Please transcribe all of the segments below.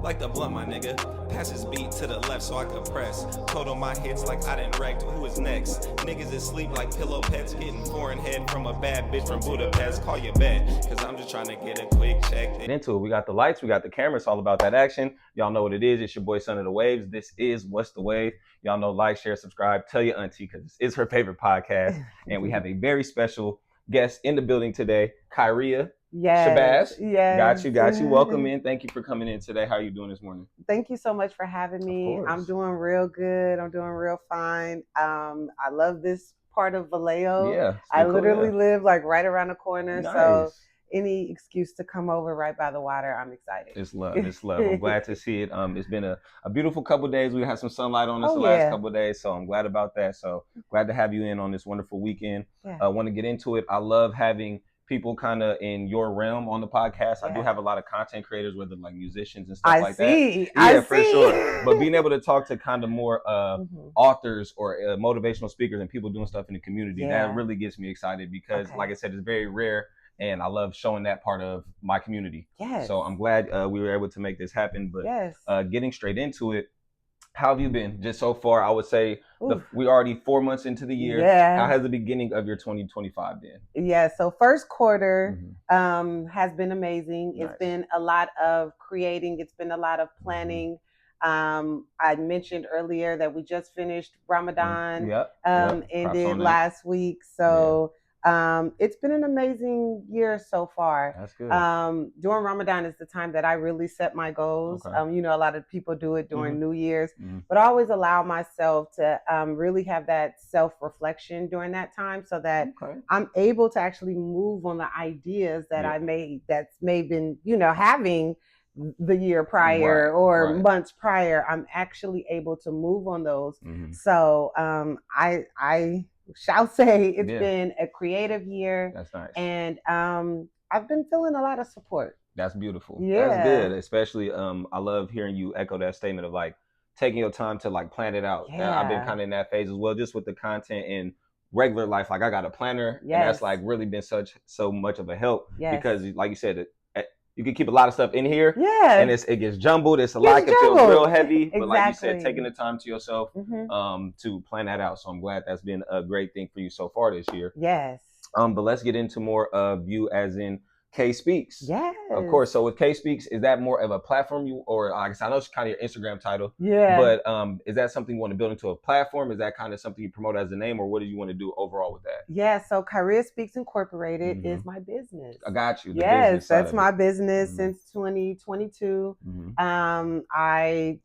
like the blunt, my nigga. Pass his beat to the left so I can press. Total my hits like I done wrecked. Who is next? Niggas is sleep like pillow pets. Getting foreign head from a bad bitch from Budapest. Call your bet, cause I'm just trying to get a quick check. Into it. We got the lights, we got the camera. It's all about that action. Y'all know what it is. It's your boy Son of the Waves. This is What's the Wave. Y'all know, like, share, subscribe, tell your auntie, because this is her favorite podcast. And we have a very special guest in the building today, Kyariyah. Yes. Shabazz. Yes. Got you. Welcome in. Thank you for coming in today. How are you doing this morning? Thank you so much for having me. I'm doing real good. I'm doing real fine. I love this part of Vallejo. Yeah. I literally live like right around the corner. Nice. So any excuse to come over right by the water, I'm excited. It's love. It's love. I'm glad to see it. It's been a beautiful couple of days. We had some sunlight on us the last couple of days, so I'm glad about that. So glad to have you in on this wonderful weekend. I want to get into it. I love having people kind of in your realm on the podcast. I do have a lot of content creators, whether like musicians and stuff like that. Yeah, for sure. But being able to talk to kind of more authors or motivational speakers and people doing stuff in the community, that really gets me excited because, like I said, it's very rare. And I love showing that part of my community. Yes. So I'm glad we were able to make this happen. But getting straight into it, how have you been? Just so far, I would say we already 4 months into the year. Yeah. How has the beginning of your 2025 been? Yeah. So first quarter has been amazing. Nice. It's been a lot of creating. It's been a lot of planning. I mentioned earlier that we just finished Ramadan. Ended last week. So. It's been an amazing year so far. That's good. During Ramadan is the time that I really set my goals. Okay. A lot of people do it during New Year's, but I always allow myself to really have that self-reflection during that time so that I'm able to actually move on the ideas that I made that's maybe been, having the year prior or months prior. I'm actually able to move on those. So I shall say it's been a creative year. That's nice. And I've been feeling a lot of support. That's beautiful. Yeah. That's good. Especially I love hearing you echo that statement of like taking your time to like plan it out. Yeah. I've been kind of in that phase as well, just with the content in regular life. Like I got a planner and that's like really been so much of a help because like you said, you can keep a lot of stuff in here, and it gets jumbled. It's a lot. It can feel real heavy, but like you said, taking the time to yourself to plan that out. So I'm glad that's been a great thing for you so far this year. Yes. But let's get into more of you as in K Speaks. Yes. Of course. So with K Speaks, is that more of a platform or I guess I know it's kind of your Instagram title. Yeah. But is that something you want to build into a platform? Is that kind of something you promote as a name, or what do you want to do overall with that? Yeah. So Kyariyah Speaks Incorporated is my business. I got you. Yes, that's my business since 2022. I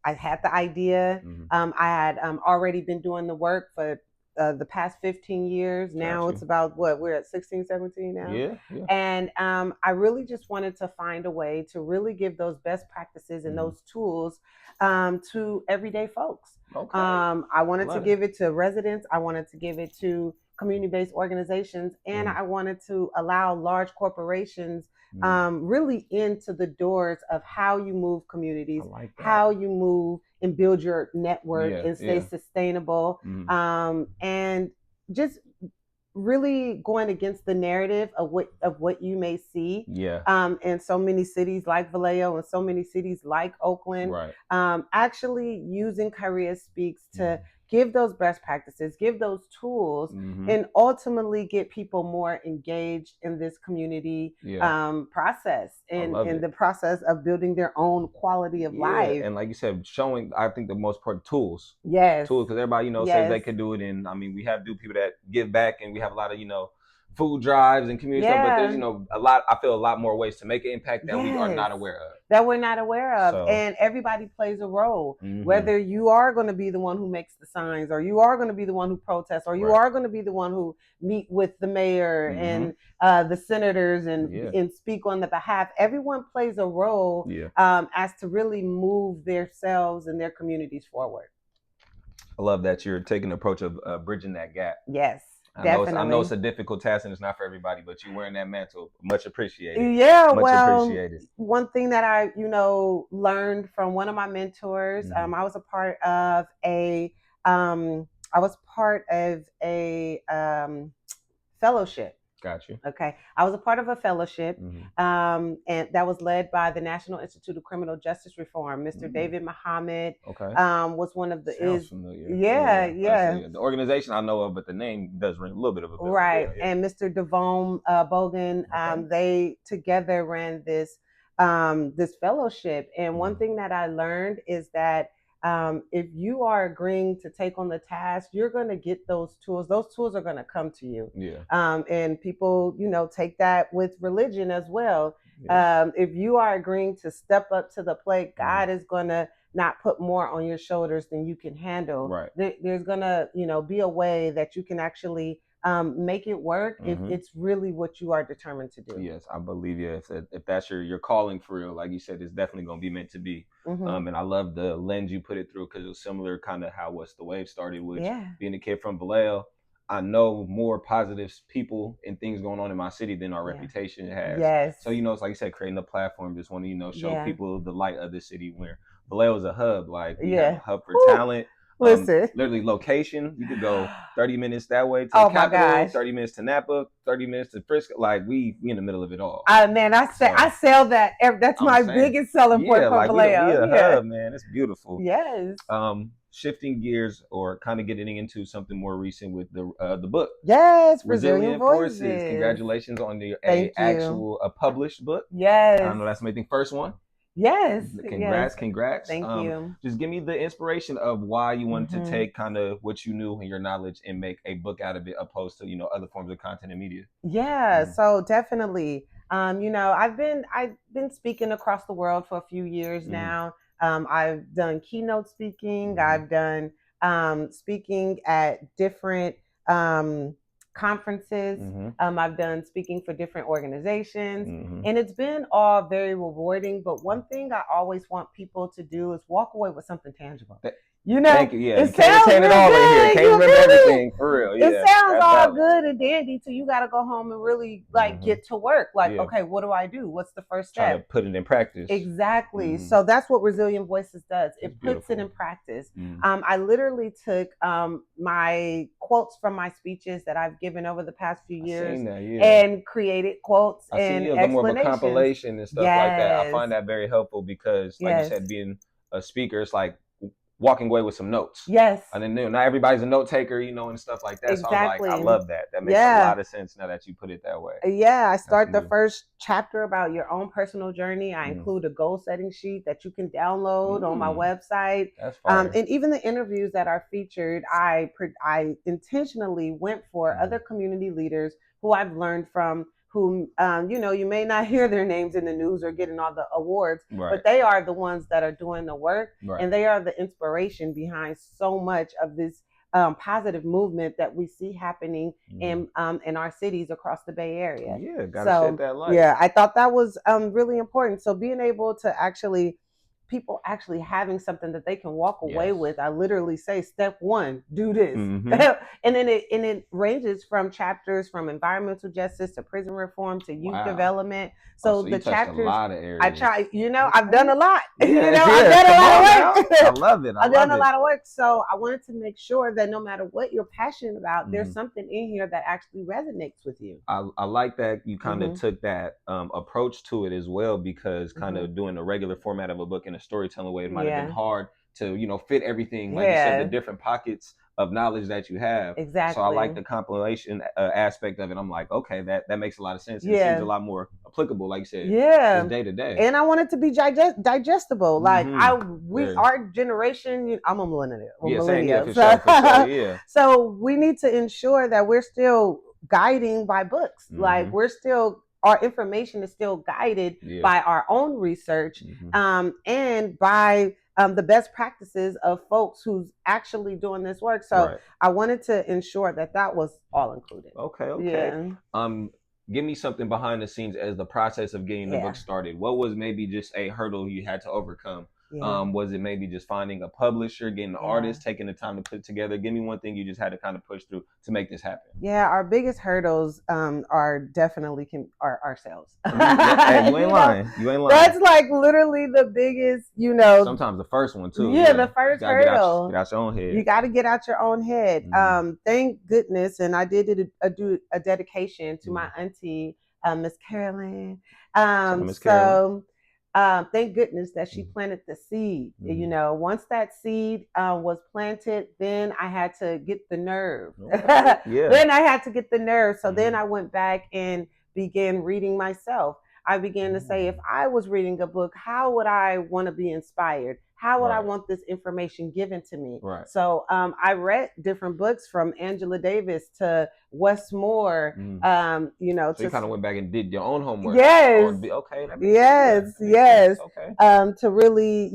had the idea. I had already been doing the work for the past 15 years. Now it's about we're at 16, 17 now. Yeah. And I really just wanted to find a way to really give those best practices and those tools to everyday folks. Okay. I wanted to give it to residents. I wanted to give it to community-based organizations, and I wanted to allow large corporations really into the doors of how you move communities, how you move and build your network and stay sustainable, and just really going against the narrative of what you may see in so many cities like Vallejo and so many cities like Oakland. Actually using Kyariyah Speaks to give those best practices, give those tools, and ultimately get people more engaged in this community process and in the process of building their own quality of life. And like you said, showing, I think the most important tools. Yes. Tools, because everybody, says they can do it. And I mean, we have people that give back and we have a lot of, food drives and community stuff, but there's, I feel a lot more ways to make an impact that we are not aware of. That we're not aware of. So, and everybody plays a role, whether you are going to be the one who makes the signs, or you are going to be the one who protests, or you are going to be the one who meet with the mayor and the senators and speak on the behalf. Everyone plays a role as to really move themselves and their communities forward. I love that you're taking the approach of bridging that gap. Yes. I know it's a difficult task and it's not for everybody, but you wearing that mantle, much appreciated. Yeah, appreciated. One thing that I, learned from one of my mentors, I was part of a fellowship Got you. Okay. I was a part of a fellowship, and that was led by the National Institute of Criminal Justice Reform. Mr. David Muhammad was one of the Sounds familiar. Yeah. The organization I know of, but the name does ring a little bit of a bell. Right. And Mr. Devone Bogan, they together ran this fellowship. And one thing that I learned is that if you are agreeing to take on the task, you're going to get those tools. Those tools are going to come to you. And people, take that with religion as well. If you are agreeing to step up to the plate, God is going to not put more on your shoulders than you can handle. Right. There's going to, be a way that you can actually make it work if it's really what you are determined to do. Yes, I believe you. If that's your calling for real, like you said, it's definitely going to be meant to be. And I love the lens you put it through, because it was similar kind of how What's the Wave started, which being a kid from Vallejo, I know more positive people and things going on in my city than our reputation has. Yes. So, it's like you said, creating a platform, just want to, show people the light of the city, where Vallejo is a hub, like we have a hub for talent. Listen, literally location, you could go 30 minutes that way to the Capitol, 30 minutes to Napa, 30 minutes to Frisco. Like we in the middle of it all. Man, I sell that. That's my biggest selling point for Vallejo. We a hub, man. It's beautiful. Yes. Shifting gears, or kind of getting into something more recent with the book. Yes, Resilient Voices. Congratulations on the published book. Yes. I know that's my first one. Yes. Congrats. Thank you. Just give me the inspiration of why you wanted to take kind of what you knew and your knowledge and make a book out of it, opposed to, other forms of content and media. Yeah, so definitely. I've been speaking across the world for a few years now. I've done keynote speaking. I've done speaking at different conferences. I've done speaking for different organizations, and it's been all very rewarding. But one thing I always want people to do is walk away with something tangible. Thank you. Yeah, you can't retain it all in here. Can't remember everything, for real. Yeah, it sounds all good and dandy, so you got to go home and really get to work. Okay, what do I do? What's the first step? Try to put it in practice. Exactly. So that's what Resilient Voices does. It puts it in practice. I literally took my quotes from my speeches that I've given over the past few years and created quotes and explanations. More of a compilation and stuff like that. I find that very helpful, because, like you said, being a speaker, it's like walking away with some notes. Yes. And then not everybody's a note taker, and stuff like that. Exactly. So I love that. That makes a lot of sense now that you put it that way. Yeah. I start the first chapter about your own personal journey. I include a goal setting sheet that you can download on my website. That's fine. And even the interviews that are featured, I intentionally went for other community leaders who I've learned from, who, you may not hear their names in the news or getting all the awards, but they are the ones that are doing the work, and they are the inspiration behind so much of this positive movement that we see happening in our cities across the Bay Area. Yeah, gotta shed that light. Yeah, I thought that was really important. So being able to people actually having something that they can walk away with. I literally say, step one, do this. And then it ranges from chapters from environmental justice to prison reform to youth development. So the chapters, a lot of areas. I try, I've done a lot. I've done a lot of work. I love it. I've done a lot of work. So I wanted to make sure that no matter what you're passionate about, there's something in here that actually resonates with you. I like that you kind of took that approach to it as well, because kind of doing the regular format of a book in a storytelling way, it might have been hard to fit everything, like you said, the different pockets of knowledge that you have. Exactly. So I like the compilation aspect of it. I'm like, okay, that makes a lot of sense. It seems a lot more applicable, like you said, just day to day. And I want it to be digestible. Like our generation, I'm a millennial. So we need to ensure that we're still guiding by books. Like our information is still guided by our own research and by the best practices of folks who's actually doing this work. So I wanted to ensure that was all included. Okay. Yeah. Give me something behind the scenes as the process of getting the book started. What was maybe just a hurdle you had to overcome Was it maybe just finding a publisher, getting an artist, taking the time to put it together? Give me one thing you just had to kind of push through to make this happen. Yeah, our biggest hurdles are definitely ourselves. Hey, you ain't lying. You ain't lying. That's like literally the biggest, Sometimes the first one too. Yeah, the first hurdle. Get out your own head. You got to get out your own head. Thank goodness, and I did a dedication to my auntie, Miss Carolyn. Thank goodness that she planted the seed. Once that seed was planted, then I had to get the nerve. Then I had to get the nerve. So then I went back and began reading myself. I began to say, if I was reading a book, how would I want to be inspired? How would I want this information given to me? Right. So I read different books from Angela Davis to Wes Moore. So you kind of went back and did your own homework. Yes. Okay. Yes. Okay. To really,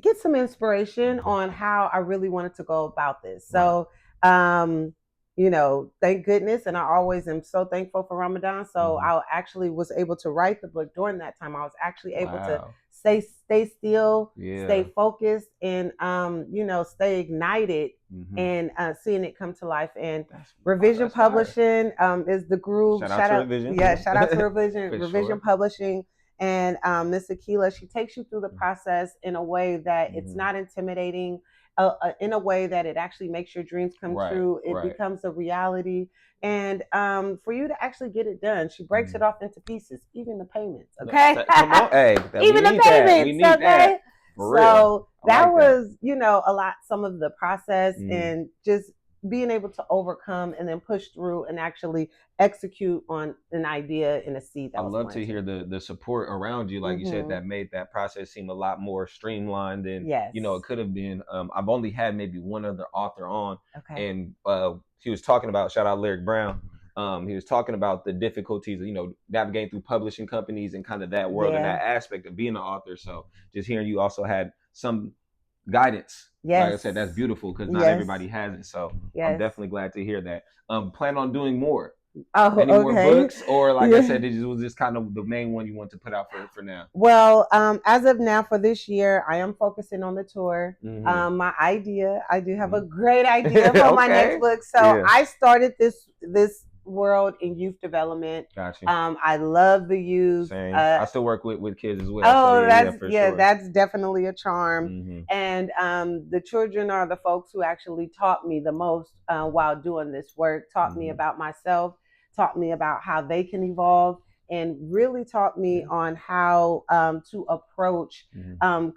get some inspiration on how I really wanted to go about this. So, thank goodness. And I always am so thankful for Ramadan. So I actually was able to write the book during that time. I was actually able to stay still, stay focused, and, stay ignited and seeing it come to life. And Revision Publishing is the group. Shout out to Revision. Yeah, shout out to Revision. Revision sure. Publishing. And Miss Akila, she takes you through the process in a way that it's not intimidating, in a way that it actually makes your dreams come true. It becomes a reality. And for you to actually get it done, she breaks it off into pieces, even the payments. Okay. Come on. Hey, even the payments. Okay. That. So that was, a lot, some of the process and just being able to overcome and then push through and actually execute on an idea and a seed. I love to hear the support around you, like you said, that made that process seem a lot more streamlined than it could have been. I've only had maybe one other author on, and he was talking about, shout out Lyric Brown. He was talking about the difficulties of, navigating through publishing companies and kind of that world and that aspect of being an author. So just hearing you also had some guidance. Like I said, that's beautiful because not everybody has it. So I'm definitely glad to hear that. Plan on doing more. Any more books, or like I said, it was just kind of the main one you want to put out for now? Well, as of now for this year, I am focusing on the tour. My idea, I do have a great idea for my next book. So I started this world in youth development. Gotcha. I love the youth. I still work with kids as well. Oh, so sure. That's definitely a charm. And the children are the folks who actually taught me the most while doing this work, taught me about myself, taught me about how they can evolve, and really taught me on how to approach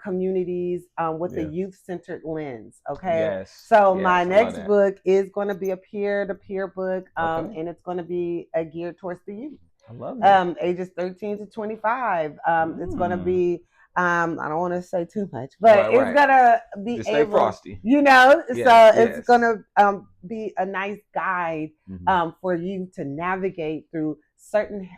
communities with a youth-centered lens. Okay. So my next book is going to be a peer-to-peer book, and it's going to be geared towards the youth. I love it. Ages 13 to 25 It's going to be, I don't want to say too much, but it's going to be just stay frosty. It's going to be a nice guide for you to navigate through certain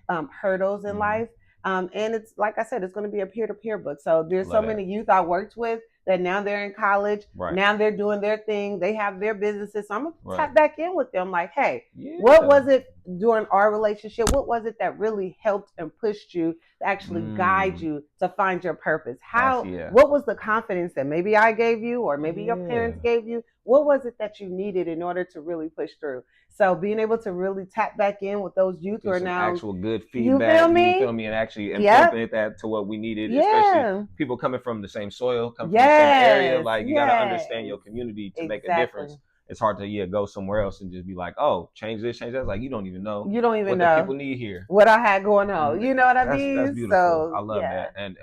hurdles in life. And it's, like I said, it's going to be a peer-to-peer book. So there's so many youth I worked with that now they're in college. Now they're doing their thing. They have their businesses. So I'm going to tap back in with them like, hey, what was it during our relationship? What was it that really helped and pushed you to actually guide you to find your purpose? What was the confidence that maybe I gave you or maybe your parents gave you? What was it that you needed in order to really push through? So being able to really tap back in with those youth who are now actual good feedback, you feel me, and actually implement that to what we needed, especially people coming from the same soil, come from the same area. Like you got to understand your community to make a difference. It's hard to go somewhere else and just be like, oh, change this, change that. Like you don't even know. You don't even what know the people need here. What I had going on. You know what I mean? That's beautiful. So, I love that. And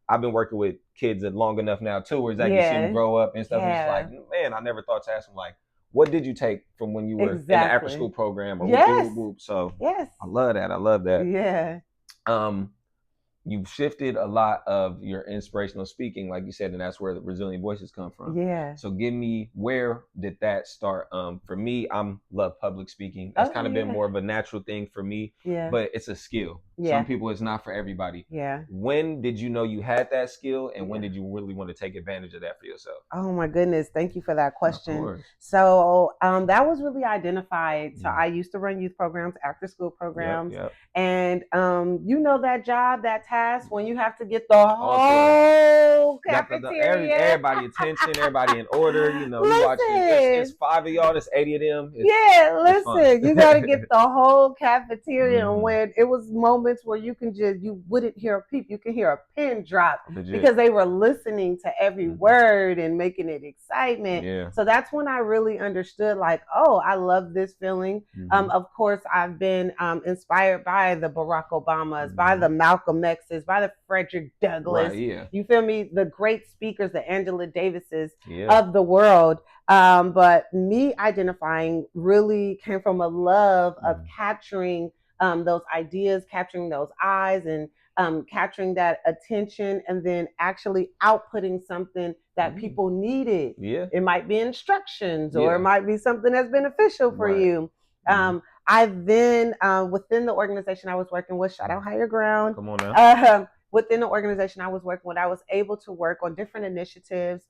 I've been working with kids long enough now too, where it's like you see them grow up and stuff. And it's like, man, I never thought to ask them like, what did you take from when you were in the after school program or whoop? So I love that. I love that. Yeah. You've shifted a lot of your inspirational speaking, like you said, and that's where the Resilient Voices come from. Yeah. So give me, where did that start? For me, love public speaking. That's kind of been more of a natural thing for me, but it's a skill. Some people, it's not for everybody. When did you know you had that skill, and when did you really want to take advantage of that for yourself? Oh my goodness, thank you for that question. So that was really identified. So I used to run youth programs, after school programs, and you know that job, that task when you have to get the whole cafeteria, everybody attention, everybody in order. You know, we watching. It's 5 of y'all. There's 80 of them. Listen, you got to get the whole cafeteria, and when it was moments where you wouldn't hear a peep, you can hear a pin drop because they were listening to every word and making it excitement. So that's when I really understood, like, oh, I love this feeling. Of course, I've been inspired by the Barack Obamas, by the Malcolm X's, by the Frederick Douglass. You feel me? The great speakers, the Angela Davises of the world. But me identifying really came from a love of capturing those ideas, capturing those eyes, and capturing that attention, and then actually outputting something that people needed. It might be instructions, or it might be something that's beneficial for you. I then, within the organization I was working with, shout out Higher Ground. Come on now. Within the organization I was working with, I was able to work on different initiatives,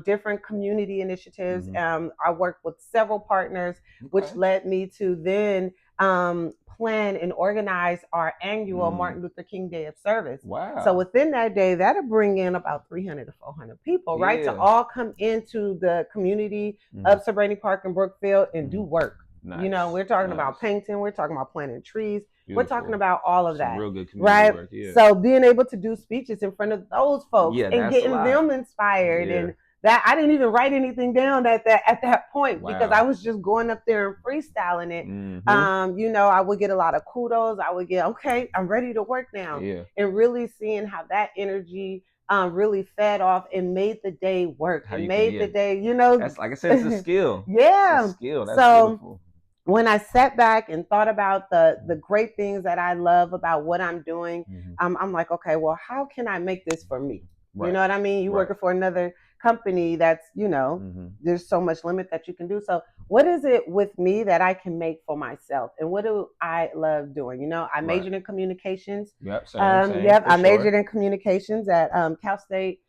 different community initiatives. I worked with several partners, which led me to then plan and organize our annual Martin Luther King Day of Service. So within that day, that'll bring in about 300 to 400 people, right? To all come into the community of Sobranie Park and Brookfield and do work. You know, we're talking about painting, we're talking about planting trees, we're talking about all of that, real good community work, So being able to do speeches in front of those folks and getting them inspired, and that I didn't even write anything down at that point because I was just going up there and freestyling it. You know, I would get a lot of kudos. I would get, okay, I'm ready to work now, and really seeing how that energy really fed off and made the day work. It made the day, you know. That's, like I said, it's a skill. It's a skill. That's so beautiful. When I sat back and thought about the great things that I love about what I'm doing, I'm like, okay, well, how can I make this for me? You know what I mean? You working for another company that's, you know, there's so much limit that you can do. So what is it with me that I can make for myself? And what do I love doing? You know, I majored in communications. I majored in communications at Cal State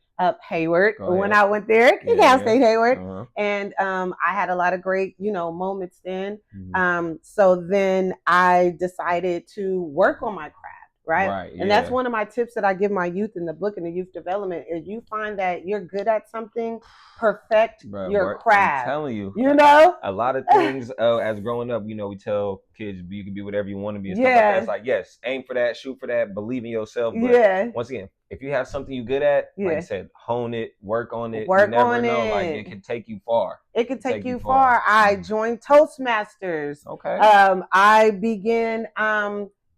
Hayward when I went there, Cal State Hayward. And I had a lot of great, you know, moments then. So then I decided to work on my craft. And that's one of my tips that I give my youth in the book, in the youth development, is you find that you're good at something, perfect your craft. I'm telling you, you know, a lot of things as growing up, you know, we tell kids you can be whatever you want to be and stuff like that. It's like, yes, aim for that, shoot for that, believe in yourself. But once again, if you have something you're good at, like I said, hone it, work on it. You never know, like it can take you far. It can take you far. I joined Toastmasters. I began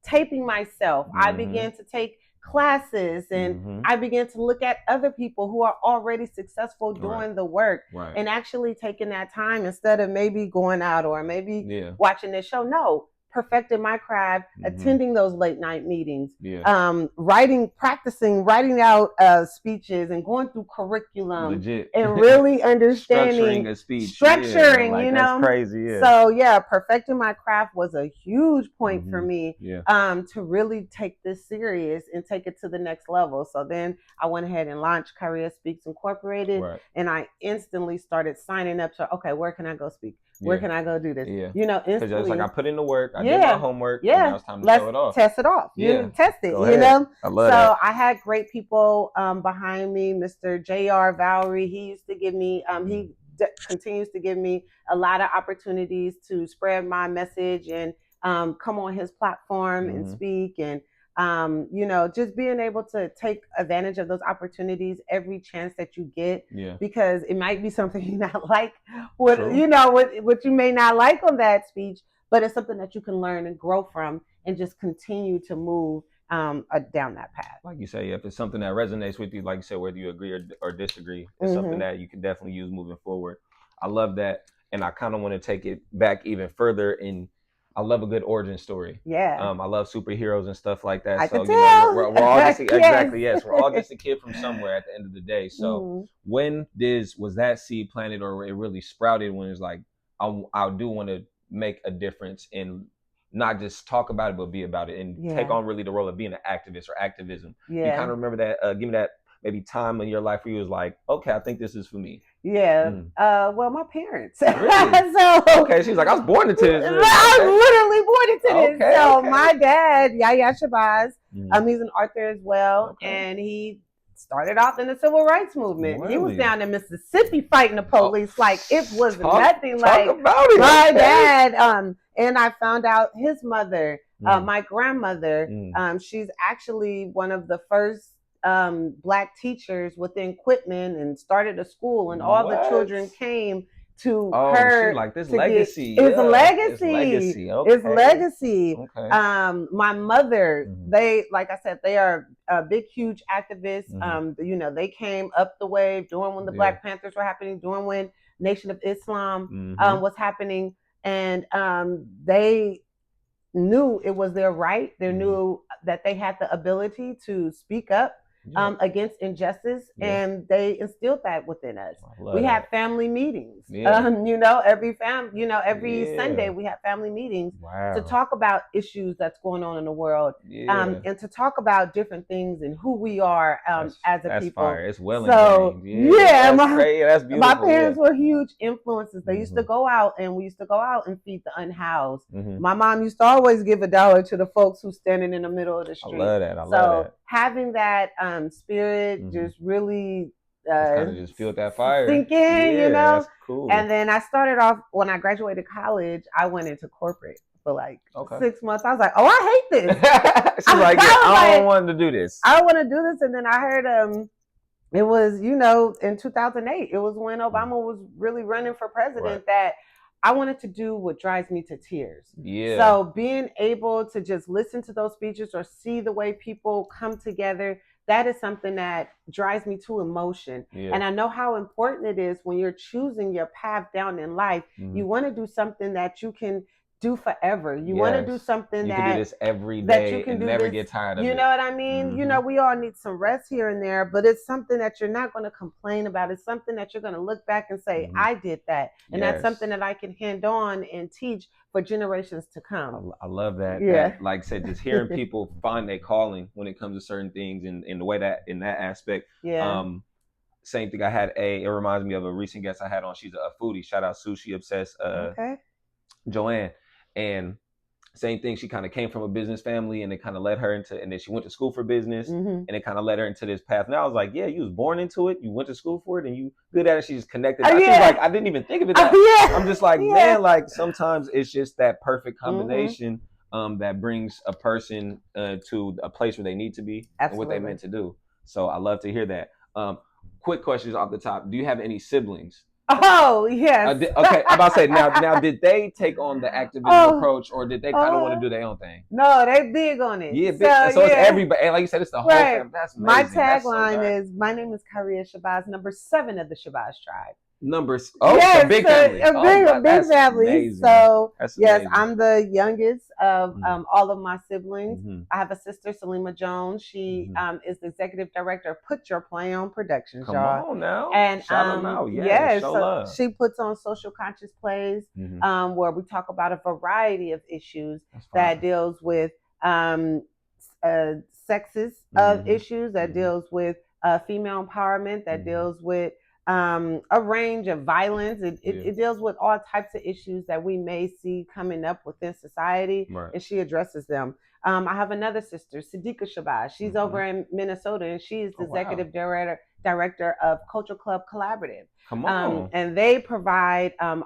taping myself. I began to take classes, and I began to look at other people who are already successful doing the work, and actually taking that time instead of maybe going out or maybe watching this show. No, perfecting my craft, attending those late night meetings, writing out speeches and going through curriculum and really understanding structuring a speech, you know, that's crazy. So perfecting my craft was a huge point for me to really take this serious and take it to the next level. So then I went ahead and launched Kyariyah Speaks Incorporated, and I instantly started signing up to, okay, where can I go speak? Where can I go do this? You know, instantly. Because it's like I put in the work, I did my homework, and now it's time to show it off. Test it off. Test it, you know? I love that. I had great people behind me. Mr. J.R. Valerie, he used to give me, he continues to give me a lot of opportunities to spread my message and come on his platform and speak, and you know, just being able to take advantage of those opportunities every chance that you get, because it might be something you not like, what you may not like on that speech, but it's something that you can learn and grow from and just continue to move down that path. Like you say, if it's something that resonates with you, like you said, whether you agree or disagree, it's something that you can definitely use moving forward. I love that, and I kind of want to take it back even further in. I love a good origin story. I love superheroes and stuff like that. You know, we're all just exactly, we're all just a kid from somewhere at the end of the day. So when was that seed planted, or it really sprouted when it's like, I do want to make a difference in not just talk about it, but be about it and take on really the role of being an activist or activism. You kind of remember that, give me that maybe time in your life where you was like, okay, I think this is for me. Well, my parents. Really? So okay, she's like, I was born into this. I was literally born into this. So my dad, Kyariyah Speaks, he's an author as well, and he started off in the civil rights movement. Really? He was down in Mississippi fighting the police like it was nothing. Like about it. My dad. And I found out his mother, my grandmother, she's actually one of the first Black teachers within Quitman and started a school, and all the children came to her. Like this legacy. It's legacy. It's legacy. Okay. My mother, they, like I said, they are a big, huge activists. You know, they came up the wave during when the Black Panthers were happening, during when Nation of Islam was happening. And they knew it was their right. They knew that they had the ability to speak up against injustice, and they instilled that within us. We had family meetings. You know, every Sunday we had family meetings to talk about issues that's going on in the world, and to talk about different things and who we are as a people. Fire. It's well ingrained. That's beautiful. My parents were huge influences. They used to go out, and we used to go out and feed the unhoused. My mom used to always give $1 to the folks who's standing in the middle of the street. I love that. I love that. Having that spirit just really kind of just filled that fire. Sink in, you know. That's cool. And then I started off when I graduated college. I went into corporate for like 6 months. I was like, oh, I hate this. She's like, I don't want to do this. I don't want to do this. And then I heard it was, you know, in 2008. It was when Obama was really running for president that I wanted to do what drives me to tears. So being able to just listen to those speeches or see the way people come together, that is something that drives me to emotion. And I know how important it is when you're choosing your path down in life. You want to do something that you can do forever. You want to do something you can do this every day that you can never get tired of. You know what I mean? You know, we all need some rest here and there, but it's something that you're not going to complain about. It's something that you're going to look back and say, I did that. And that's something that I can hand on and teach for generations to come. I love that. That, like I said, just hearing people find their calling when it comes to certain things and in the way that in that aspect. Same thing. It reminds me of a recent guest I had on. She's a foodie. Shout out Sushi Obsessed. Joanne. And same thing, she kind of came from a business family, and it kind of led her into, and then she went to school for business, and it kind of led her into this path. Now I was like, yeah, you was born into it, you went to school for it, and you good at it. She's connected. She was like, I didn't even think of it that. I'm just like, man, like sometimes it's just that perfect combination that brings a person to a place where they need to be and what they meant to do. So I love to hear that. Quick questions off the top. Do you have any siblings? Oh, yes. Okay, I'm about to say, now did they take on the activism approach, or did they kind of want to do their own thing? No, they big on it. Yeah, so it's everybody. And like you said, it's the whole family. That's amazing. My tagline is, my name is Kyariyah Speaks, number 7 of the Speaks tribe. Numbers. It's a big family. A big family. Amazing. So yes, I'm the youngest of all of my siblings. I have a sister, Salima Jones. She is the executive director of Put Your Play On Productions. Come on now. And shout them out. Show love. She puts on social conscious plays where we talk about a variety of issues that deals with sexist issues, that deals with female empowerment, that deals with a range of violence. It deals with all types of issues that we may see coming up within society, and she addresses them. I have another sister, Siddiqa Shabazz. She's over in Minnesota, and she's the executive director of Culture Club Collaborative. Come on. And they provide an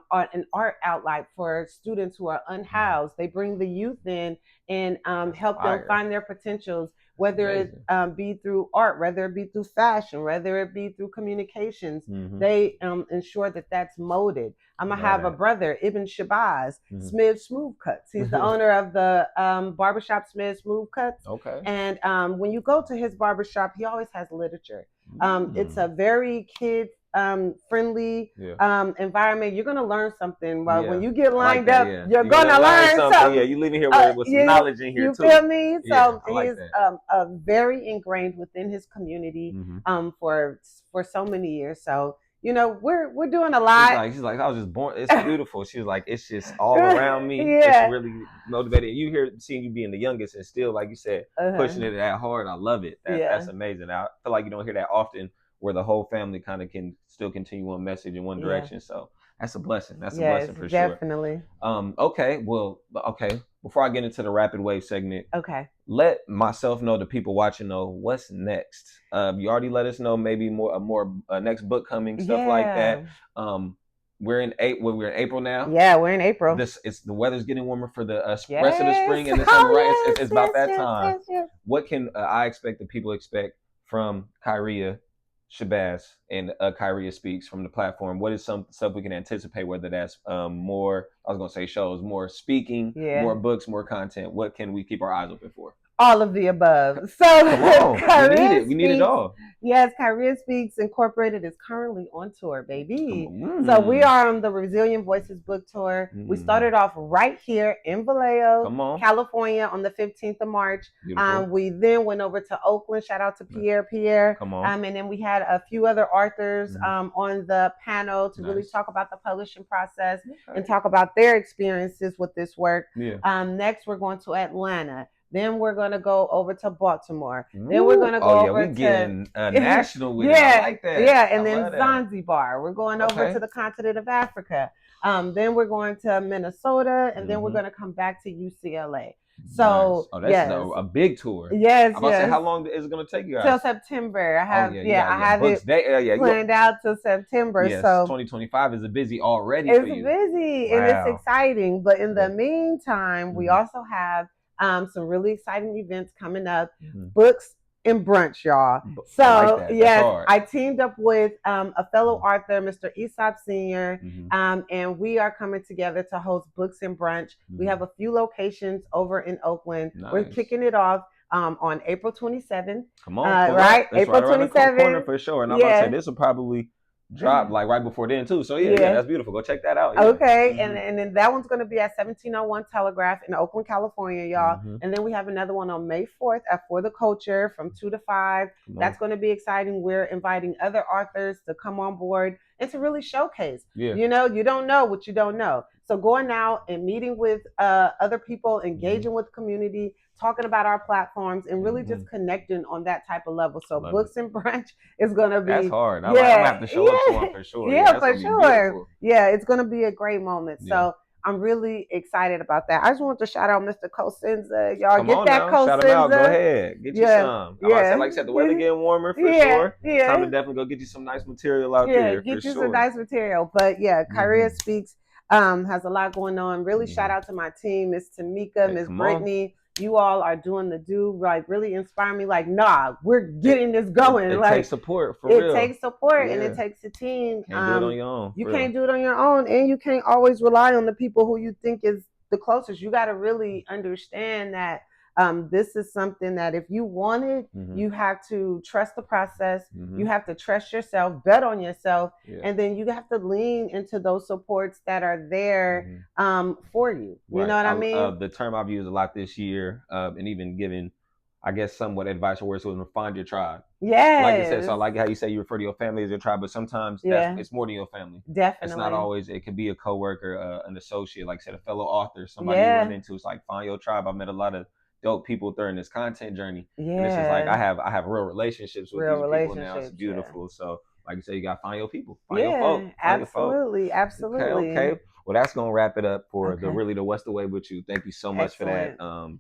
art outlet for students who are unhoused. They bring the youth in and help them find their potentials, whether it be through art, whether it be through fashion, whether it be through communications. They ensure that that's molded. I'm going to have a brother, Ibn Shabazz, Smith Smooth Cuts. He's the owner of the barbershop Smith Smooth Cuts. And when you go to his barbershop, he always has literature. It's a very kid friendly environment. You're gonna learn something. Well, when you get lined up, you're gonna learn something. Yeah, you leaving here with some knowledge in here too. You feel me? So he's very ingrained within his community for so many years. So you know, we're doing a lot. She's like, I was just born. It's beautiful. She was like, it's just all around me. Yeah. It's really motivating. You hear seeing you being the youngest and still, like you said, pushing it that hard. I love it. That's amazing. I feel like you don't hear that often, where the whole family kind of can still continue one message in one direction. So that's a blessing. That's a blessing for sure. Definitely. Okay. Before I get into the rapid wave segment, let myself know, the people watching know what's next. You already let us know maybe more next book coming, stuff like that. We're in April now. Yeah, we're in April. The weather's getting warmer for the rest of the spring and the summer, right? It's about that time. What can I expect the people expect from Kyariyah Shabazz and Kyariyah Speaks from the platform? What is some stuff we can anticipate, whether that's more, I was going to say shows, more speaking, more books, more content? What can we keep our eyes open for? All of the above. So come on. We need it all. Yes, Kyariyah Speaks Incorporated is currently on tour, baby. So we are on the Resilient Voices book tour. We started off right here in Vallejo, California on the 15th of March. We then went over to Oakland. Shout out to Pierre. And then we had a few other authors on the panel to really talk about the publishing process and talk about their experiences with this work. Next, we're going to Atlanta. Then we're going to go over to Baltimore. Then we're going to go over to... getting national with it. I like that. Yeah, and then Zanzibar. We're going over to the continent of Africa. Then we're going to Minnesota, and then we're going to come back to UCLA. So, that's a big tour. Yes, I'm about to say, how long is it going to take you guys? Till September. I have it planned out till September. Yes, so 2025 is busy already for you. It's busy, and it's exciting. But in the meantime, we also have some really exciting events coming up. Books and brunch, y'all. So I teamed up with a fellow author, Mr. Aesop Sr., and we are coming together to host Books and Brunch. We have a few locations over in Oakland. We're kicking it off on April 27th. Come on, right? April 27th. Corner for sure. And I'm about to say, this will probably drop like right before then too. So yeah, that's beautiful. Go check that out. And then that one's going to be at 1701 Telegraph in Oakland, California, y'all. And then we have another one on May 4th at For the Culture from 2 to 5. That's going to be exciting. We're inviting other authors to come on board and to really showcase. You know, you don't know what you don't know. So going out and meeting with other people, engaging with the community, talking about our platforms, and really just connecting on that type of level. So Books and Brunch is going to be... That's hard. I'm going to have to show up to one for sure. For sure. Yeah, it's going to be a great moment. So I'm really excited about that. I just want to shout out Mr. Cosenza. Y'all get that Cosenza. Shout him out. Go ahead. Get you some. Like I said, the weather getting warmer for sure. Time to definitely go get you some nice material out there. Get you some nice material. But Kyariyah Speaks has a lot going on. Really shout out to my team, Miss Tamika, Miss Brittany. You all are doing the do, like really inspire me. Like, nah, we're getting this going. It like, takes support for real. It takes support and it takes a team. Can't do it on your own. You can't do it on your own, and you can't always rely on the people who you think is the closest. You got to really understand that this is something that if you want it, you have to trust the process. You have to trust yourself, bet on yourself, and then you have to lean into those supports that are there for you. You know what I mean? The term I've used a lot this year, and even given, I guess, somewhat advice or words, was find your tribe. Yeah. Like you said, so I like how you say you refer to your family as your tribe, but sometimes it's more than your family. Definitely. It's not always, it could be a coworker, an associate, like I said, a fellow author, somebody you run into. It's like, find your tribe. I met a lot of dope people during this content journey. And it's just like I have real relationships with these people now. It's beautiful. So like you say, you gotta find your people. Find your folk. Absolutely. Okay. Well, that's gonna wrap it up for the What's the Way with You. Thank you so much for that.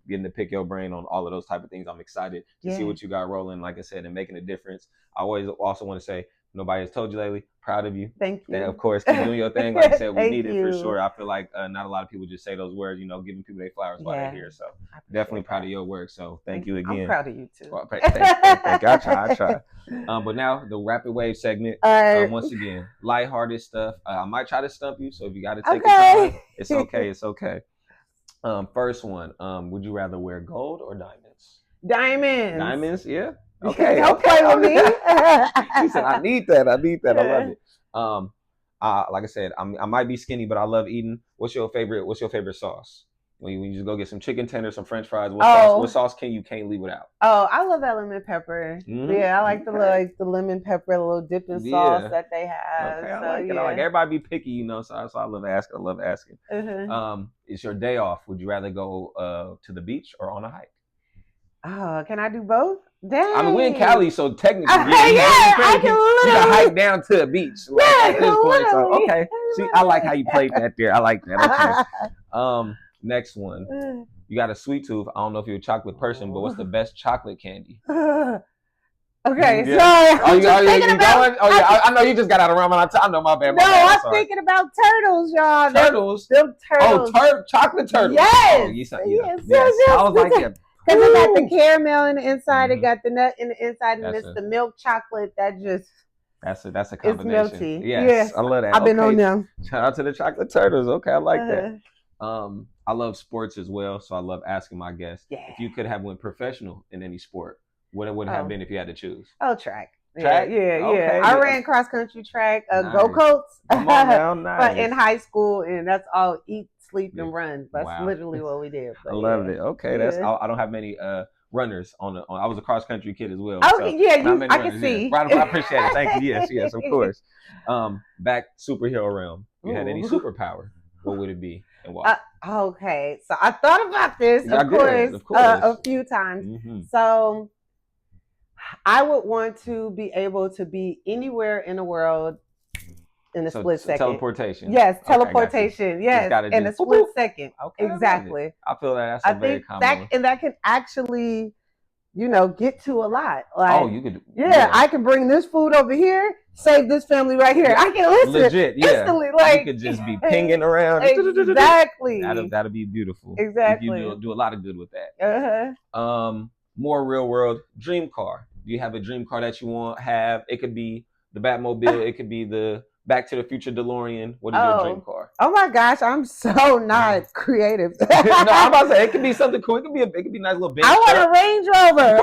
Getting to pick your brain on all of those type of things. I'm excited to see what you got rolling, like I said, and making a difference. I always also want to say, nobody has told you lately. Proud of you. Thank you. And of course, keep doing your thing. Like I said, we need it for sure. I feel like not a lot of people just say those words, giving people their flowers while they're here. So definitely proud of your work. So thank you again. I'm proud of you too. Well, thank you. I try. But now the rapid wave segment. Once again, lighthearted stuff. I might try to stump you. So if you got to take your time, it's okay. It's okay. First one. Would you rather wear gold or diamonds? Diamonds. Yeah. Okay. Don't play with me. She said, I need that. I love it. Like I said, I might be skinny, but I love eating. What's your favorite sauce? When you just go get some chicken tenders, some French fries, what sauce can't leave without? Oh, I love that lemon pepper. Mm-hmm. Yeah, I like the lemon pepper, the little dipping sauce that they have. Okay, I like it. I like it. Everybody be picky, you know. So I love asking. Mm-hmm. It's your day off. Would you rather go to the beach or on a hike? Oh, can I do both? Dang. I mean, we're in Cali, so technically, I can literally. You got hike down to a beach at this point. So okay, see, I like how you played that there. I like that. Okay. Next one. You got a sweet tooth. I don't know if you're a chocolate person, but what's the best chocolate candy? Okay, sorry. I know you just got out of ramen. I know, my bad. I'm thinking about turtles, y'all. Turtles? Them turtles. Oh, chocolate turtles. Yes. Oh, yes. I was like, yeah. Because it got the caramel in the inside, it got the nut in the inside, and it's the milk chocolate that just... That's a combination. It's melty. Yes, I love that. I've been on them. Shout out to the chocolate turtles. Okay, I like that. I love sports as well, so I love asking my guests if you could have went professional in any sport, what would it have been if you had to choose? Oh, track. Track? Yeah. Okay. I ran cross country track, go Colts. Come on now, nice. But in high school, and that's all eat, sleep, and run. That's literally what we did. But I loved it. Okay, I don't have many runners on. I was a cross country kid as well. Oh, so I can see. Right, I appreciate it. Thank you. Yes, of course. Back superhero realm. You had any superpower? What would it be and why? Okay, so I thought about this, of course. A few times. Mm-hmm. So I would want to be able to be anywhere in the world in a split second. Teleportation. Yes, teleportation. Yes, in a split second. Okay, exactly. I feel that that's very common. That can actually, get to a lot. Like, you could. Yeah, I can bring this food over here. Save this family right here. I can listen. Legit, instantly. Like, you could just be pinging around. Exactly. That'll be beautiful. Exactly. You do a lot of good with that. More real world dream car. Do you have a dream car that you want? It could be the Batmobile. It could be the Back to the Future DeLorean. What is your dream car? Oh my gosh, I'm so not creative. No, I'm about to say it could be something cool. It could be a nice little bench. I want a Range Rover.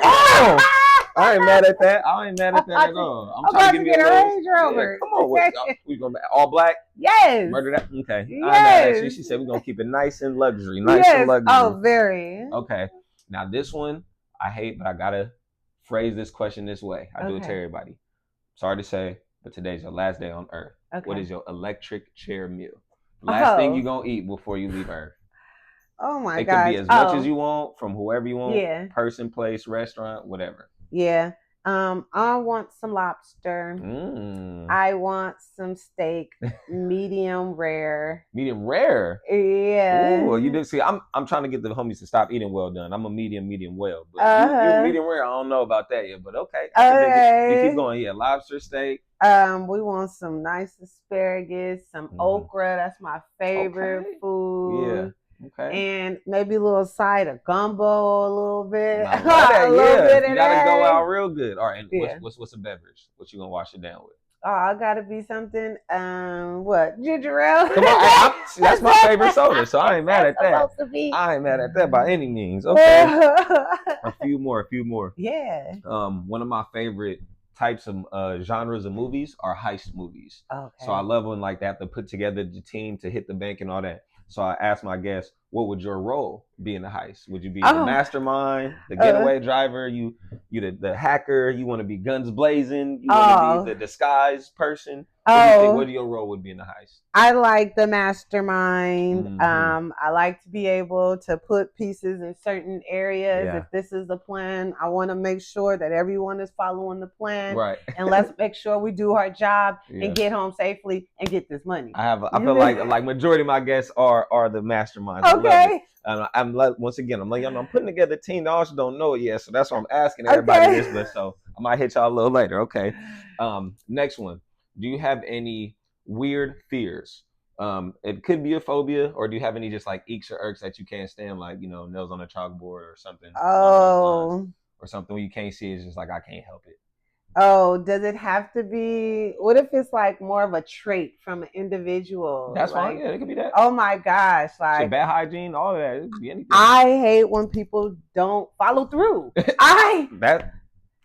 I ain't mad at that. At all. I'm trying to get a Range Rover. Come on, we gonna all black? Yes. Murder that? Okay. Yes. I ain't mad at you. She said we're gonna keep it nice and luxury. And luxury. Oh, very. Okay. Now this one I hate, but I gotta phrase this question this way. I do it to everybody. Sorry to say, but today's your last day on Earth. Okay. What is your electric chair meal? Last thing you're gonna eat before you leave Earth. Oh my gosh. It could be as much as you want from whoever you want. Yeah. Person, place, restaurant, whatever. Yeah. I want some lobster. I want some steak, medium rare. Medium rare? Yeah. Ooh, you did see. I'm trying to get the homies to stop eating well done. I'm a medium well, but medium rare. I don't know about that yet, but okay. You keep going. Yeah, lobster, steak. We want some nice asparagus, some okra. That's my favorite food. Yeah. Okay. And maybe a little side of gumbo, a little bit. You gotta go out real good. All right. And what's a beverage? What you gonna wash it down with? Oh, I gotta be something. Ginger ale. Come on, that's my favorite soda, so I ain't mad at that. I ain't mad at that by any means. Okay. A few more. Yeah. One of my favorite types of genres of movies are heist movies. Okay. So I love when they have to put together the team to hit the bank and all that. So I asked my guests, what would your role be in the heist? Would you be the mastermind, the getaway driver? You the hacker? You want to be guns blazing? You want to be the disguise person? What your role would be in the heist? I like the mastermind. I like to be able to put pieces in certain areas. If this is the plan, I want to make sure that everyone is following the plan. Right. And let's make sure we do our job and get home safely and get this money. I feel like majority of my guests are the masterminds. Okay. I'm once again, I'm putting together a team. I also don't know it yet, so that's why I'm asking everybody this. But so I might hit y'all a little later. Okay. Next one. Do you have any weird fears? It could be a phobia, or do you have any just eeks or irks that you can't stand, nails on a chalkboard or something? Or something where you can't see it's just I can't help it. Oh, does it have to be? What if it's more of a trait from an individual? That's fine. Yeah, it could be that. Oh my gosh, bad hygiene, all of that. It could be anything. I hate when people don't follow through.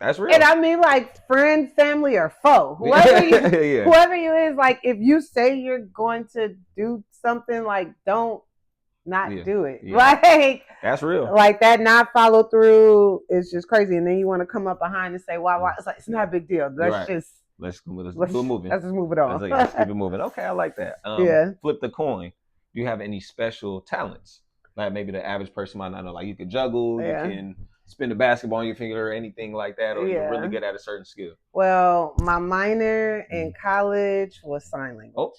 That's real. And I mean friend, family, or foe. Whoever you is, if you say you're going to do something, don't not do it. Yeah. Like that's real. Like that not follow through is just crazy. And then you want to come up behind and say, why? It's like, it's not a big deal. Let's right. just let's keep it moving. Let's just move it on. Let's keep it moving. Okay, I like that. Flip the coin. Do you have any special talents? Like maybe the average person might not know. Like you could juggle, you can spin the basketball on your finger or anything like that, or you're really good at a certain skill. Well, my minor in college was sign language.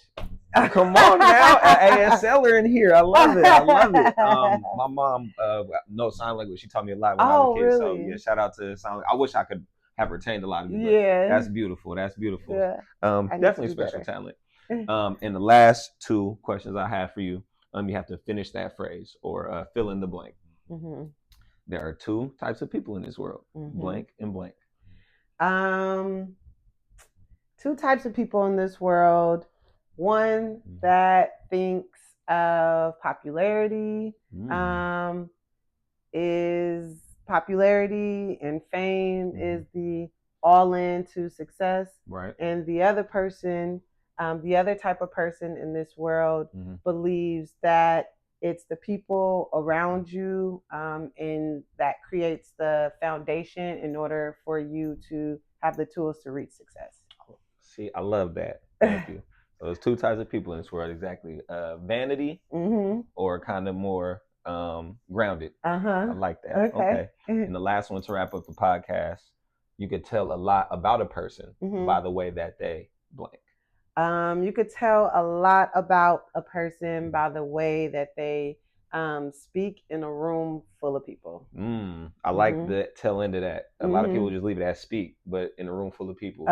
Oh, come on now, an ASLer in here. I love it. I love it. My mom knows sign language. She taught me a lot when I was a kid. Really? So yeah, shout out to sign language. I wish I could have retained a lot of it. Yeah, that's beautiful. That's beautiful. Yeah. Definitely special talent. And the last two questions I have for you, you have to finish that phrase or fill in the blank. Mm-hmm. There are two types of people in this world, blank and blank. Two types of people in this world. One that thinks of popularity, is popularity and fame is the all in to success. Right. And the other person, the other type of person in this world believes that it's the people around you and that creates the foundation in order for you to have the tools to reach success. See, I love that. Thank you. So there's two types of people in this world, exactly. Vanity or kind of more grounded. I like that. Okay. And the last one to wrap up the podcast, you could tell a lot about a person by the way that they blank. You could tell a lot about a person by the way that they speak in a room full of people. I like the tail end of that. A lot of people just leave it as speak, but in a room full of people.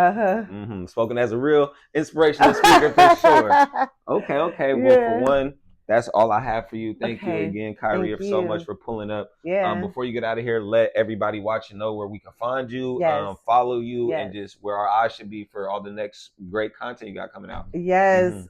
Spoken as a real inspirational speaker for sure. Okay. Well, for one, that's all I have for you. Thank you again, Kyariyah, so much for pulling up. Before you get out of here, let everybody watching know where we can find you, follow you, and just where our eyes should be for all the next great content you got coming out. Yes,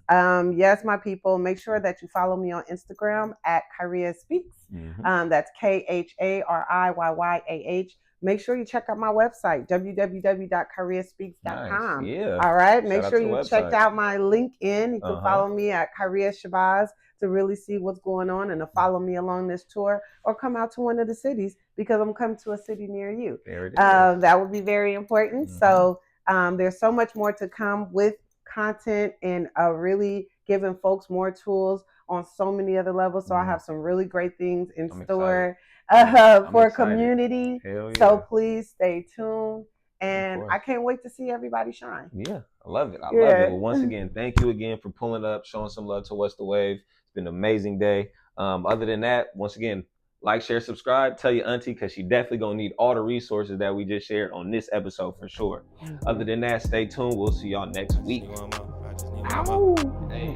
my people. Make sure that you follow me on Instagram at Kyariyah Speaks. That's KHARIYYAH. Make sure you check out my website, www.KyariyahSpeaks.com. Nice. All right. Make sure you check out my LinkedIn. You can follow me at Kyariyah Shabazz to really see what's going on and to follow me along this tour, or come out to one of the cities because I'm coming to a city near you. There it is. That would be very important. So there's so much more to come with content and really giving folks more tools on so many other levels. So I have some really great things in store for community. So please stay tuned. And I can't wait to see everybody shine. Yeah, I love it. I love it. Well, once again, thank you again for pulling up, showing some love to What's the Wave. It's been an amazing day. Other than that, once again, like, share, subscribe. Tell your auntie, because she definitely going to need all the resources that we just shared on this episode for sure. Other than that, stay tuned. We'll see y'all next week. Ow. Hey.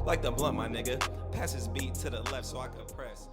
Like the blunt, my nigga. Pass his beat to the left so I could press.